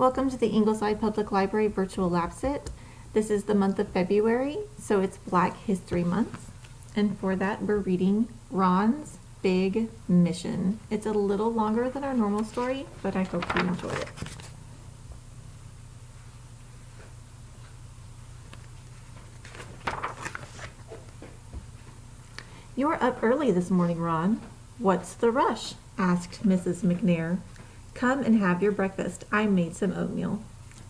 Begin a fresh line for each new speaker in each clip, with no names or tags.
Welcome to the Ingleside Public Library Virtual Lab Sit. This is the month of February, so it's Black History Month. And for that, we're reading Ron's Big Mission. It's a little longer than our normal story, but I hope you enjoy it. You're up early this morning, Ron. What's the rush? Asked Mrs. McNair. Come and have your breakfast. I made some oatmeal.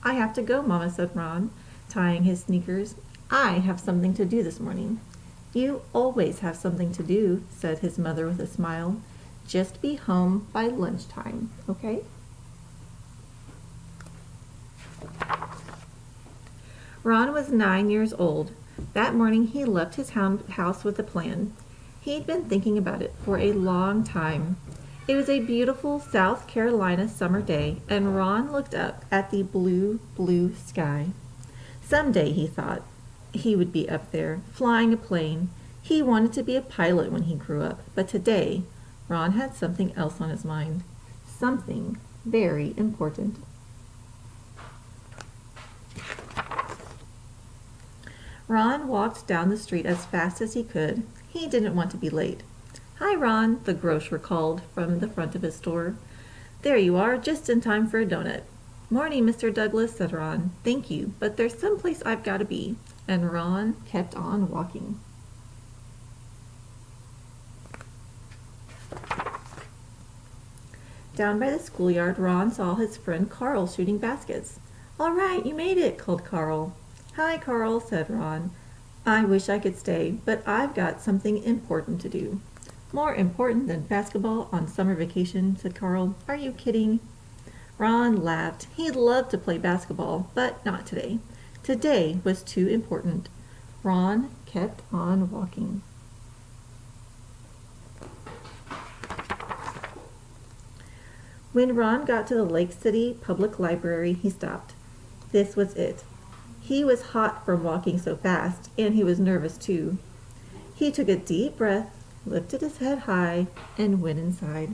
I have to go, Mama, said Ron, tying his sneakers. I have something to do this morning. You always have something to do, said his mother with a smile. Just be home by lunchtime, okay? Ron was 9 years old. That morning he left his house with a plan. He'd been thinking about it for a long time. It was a beautiful South Carolina summer day, and Ron looked up at the blue, blue sky. Someday, he thought, he would be up there, flying a plane. He wanted to be a pilot when he grew up, but today, Ron had something else on his mind. Something very important. Ron walked down the street as fast as he could. He didn't want to be late. Hi, Ron, the grocer called from the front of his store. There you are, just in time for a donut. Morning, Mr. Douglas, said Ron. Thank you, but there's someplace I've got to be. And Ron kept on walking. Down by the schoolyard, Ron saw his friend Carl shooting baskets. All right, you made it, called Carl. Hi, Carl, said Ron. I wish I could stay, but I've got something important to do. More important than basketball on summer vacation, said Carl. Are you kidding? Ron laughed. He'd love to play basketball, but not today. Today was too important. Ron kept on walking. When Ron got to the Lake City Public Library, he stopped. This was it. He was hot from walking so fast, and he was nervous too. He took a deep breath, lifted his head high, and went inside.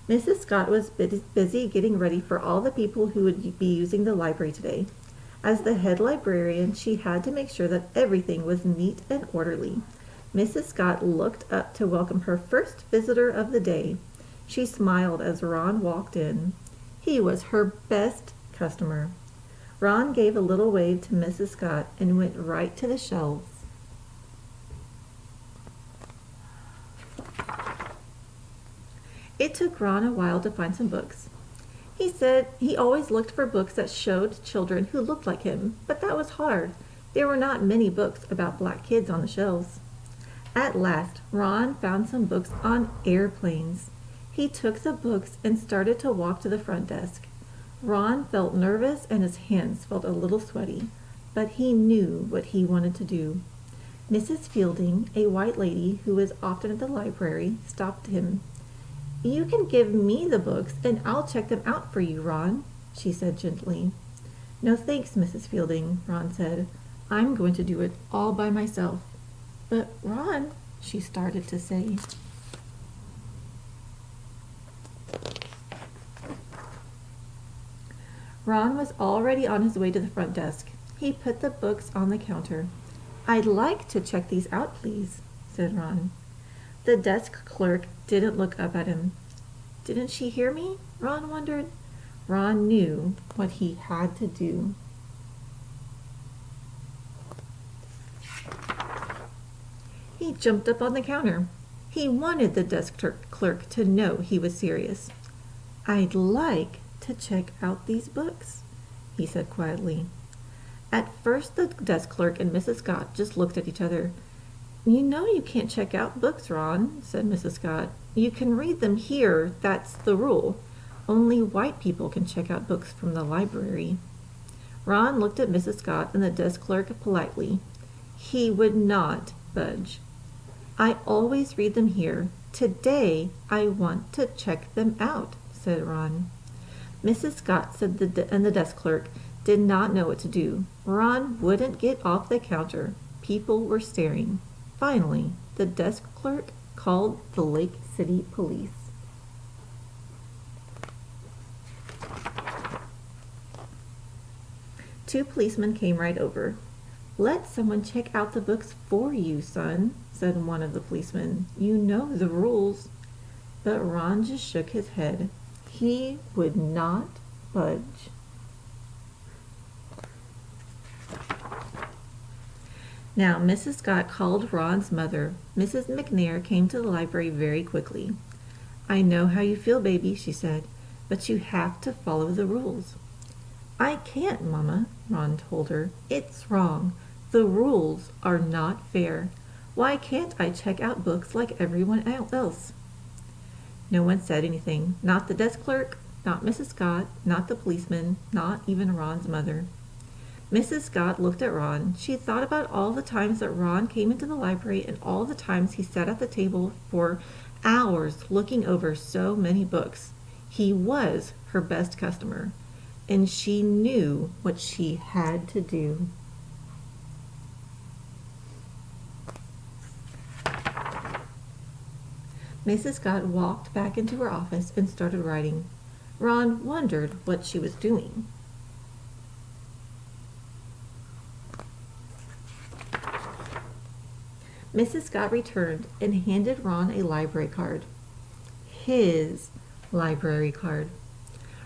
Mrs. Scott was busy getting ready for all the people who would be using the library today. As the head librarian, she had to make sure that everything was neat and orderly. Mrs. Scott looked up to welcome her first visitor of the day. She smiled as Ron walked in. He was her best customer. Ron gave a little wave to Mrs. Scott and went right to the shelves. It took Ron a while to find some books. He said he always looked for books that showed children who looked like him, but that was hard. There were not many books about black kids on the shelves. At last, Ron found some books on airplanes. He took the books and started to walk to the front desk. Ron felt nervous and his hands felt a little sweaty, but he knew what he wanted to do. Mrs. Fielding, a white lady who was often at the library, stopped him. You can give me the books and I'll check them out for you, Ron, she said gently. No thanks, Mrs. Fielding, Ron said. I'm going to do it all by myself. But Ron, she started to say. Ron was already on his way to the front desk. He put the books on the counter. I'd like to check these out, please, said Ron. The desk clerk didn't look up at him. Didn't she hear me? Ron wondered. Ron knew what he had to do. He jumped up on the counter. He wanted the desk clerk to know he was serious. I'd like to check out these books, he said quietly. At first, the desk clerk and Mrs. Scott just looked at each other. You know you can't check out books, Ron, said Mrs. Scott. You can read them here, that's the rule. Only white people can check out books from the library. Ron looked at Mrs. Scott and the desk clerk politely. He would not budge. I always read them here. Today, I want to check them out, said Ron. Mrs. Scott said and the desk clerk did not know what to do. Ron wouldn't get off the counter. People were staring. Finally, the desk clerk called the Lake City Police. 2 policemen came right over. "Let someone check out the books for you, son," said one of the policemen. "You know the rules." But Ron just shook his head. He would not budge. Now, Mrs. Scott called Ron's mother. Mrs. McNair came to the library very quickly. "I know how you feel, baby," she said, "but you have to follow the rules." "I can't, Mama," Ron told her. "It's wrong. The rules are not fair. Why can't I check out books like everyone else?" No one said anything. Not the desk clerk, not Mrs. Scott, not the policeman, not even Ron's mother. Mrs. Scott looked at Ron. She thought about all the times that Ron came into the library and all the times he sat at the table for hours looking over so many books. He was her best customer, and she knew what she had to do. Mrs. Scott walked back into her office and started writing. Ron wondered what she was doing. Mrs. Scott returned and handed Ron a library card. His library card.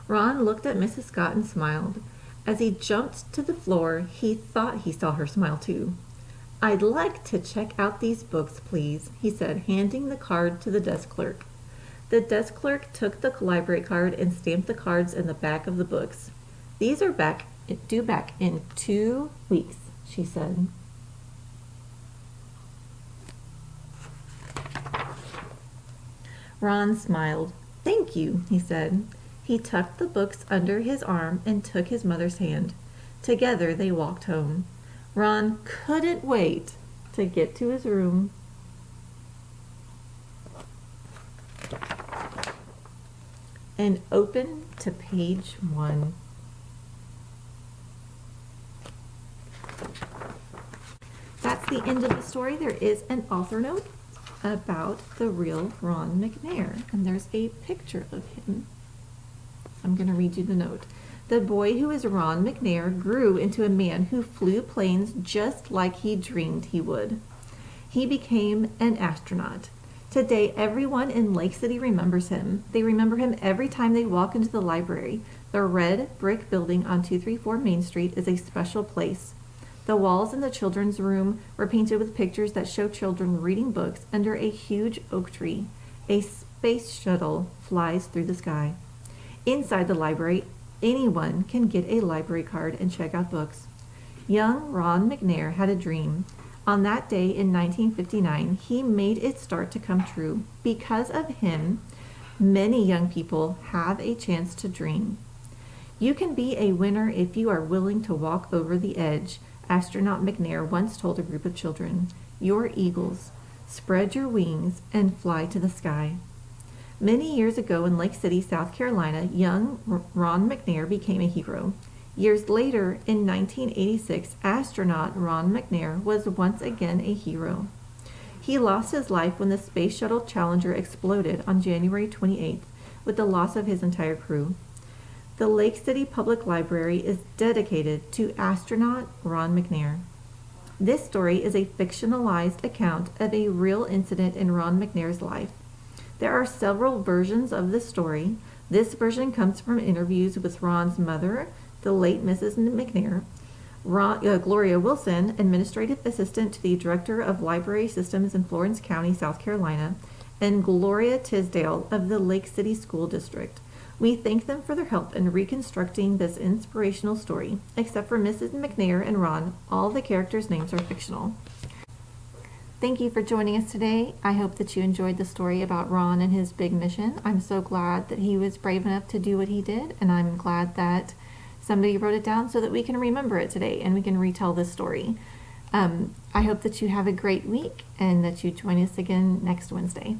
Ron looked at Mrs. Scott and smiled. As he jumped to the floor, he thought he saw her smile too. "I'd like to check out these books, please," he said, handing the card to the desk clerk. The desk clerk took the library card and stamped the cards in the back of the books. "These are due back in 2 weeks," she said. Ron smiled. "Thank you," he said. He tucked the books under his arm and took his mother's hand. Together they walked home. Ron couldn't wait to get to his room. And open to page 1. That's the end of the story. There is an author note about the real Ron McNair, and there's a picture of him. I'm going to read you the note. "The boy who is Ron McNair grew into a man who flew planes just like he dreamed he would. He became an astronaut. Today, everyone in Lake City remembers him. They remember him every time they walk into the library. The red brick building on 234 Main Street is a special place. The walls in the children's room were painted with pictures that show children reading books under a huge oak tree. A space shuttle flies through the sky. Inside the library, anyone can get a library card and check out books. Young Ron McNair had a dream. On that day in 1959, he made it start to come true. Because of him, many young people have a chance to dream. You can be a winner if you are willing to walk over the edge," Astronaut McNair once told a group of children. "You're eagles. Spread your wings and fly to the sky." Many years ago in Lake City, South Carolina, young Ron McNair became a hero. Years later, in 1986, astronaut Ron McNair was once again a hero. He lost his life when the Space Shuttle Challenger exploded on January 28th, with the loss of his entire crew. The Lake City Public Library is dedicated to astronaut Ron McNair. This story is a fictionalized account of a real incident in Ron McNair's life. There are several versions of the story. This version comes from interviews with Ron's mother, the late Mrs. McNair, Gloria Wilson, administrative assistant to the director of library systems in Florence County, South Carolina, and Gloria Tisdale of the Lake City School District. We thank them for their help in reconstructing this inspirational story. Except for Mrs. McNair and Ron, all the characters' names are fictional. Thank you for joining us today. I hope that you enjoyed the story about Ron and his big mission. I'm so glad that he was brave enough to do what he did, and I'm glad that somebody wrote it down so that we can remember it today and we can retell this story. I hope that you have a great week and that you join us again next Wednesday.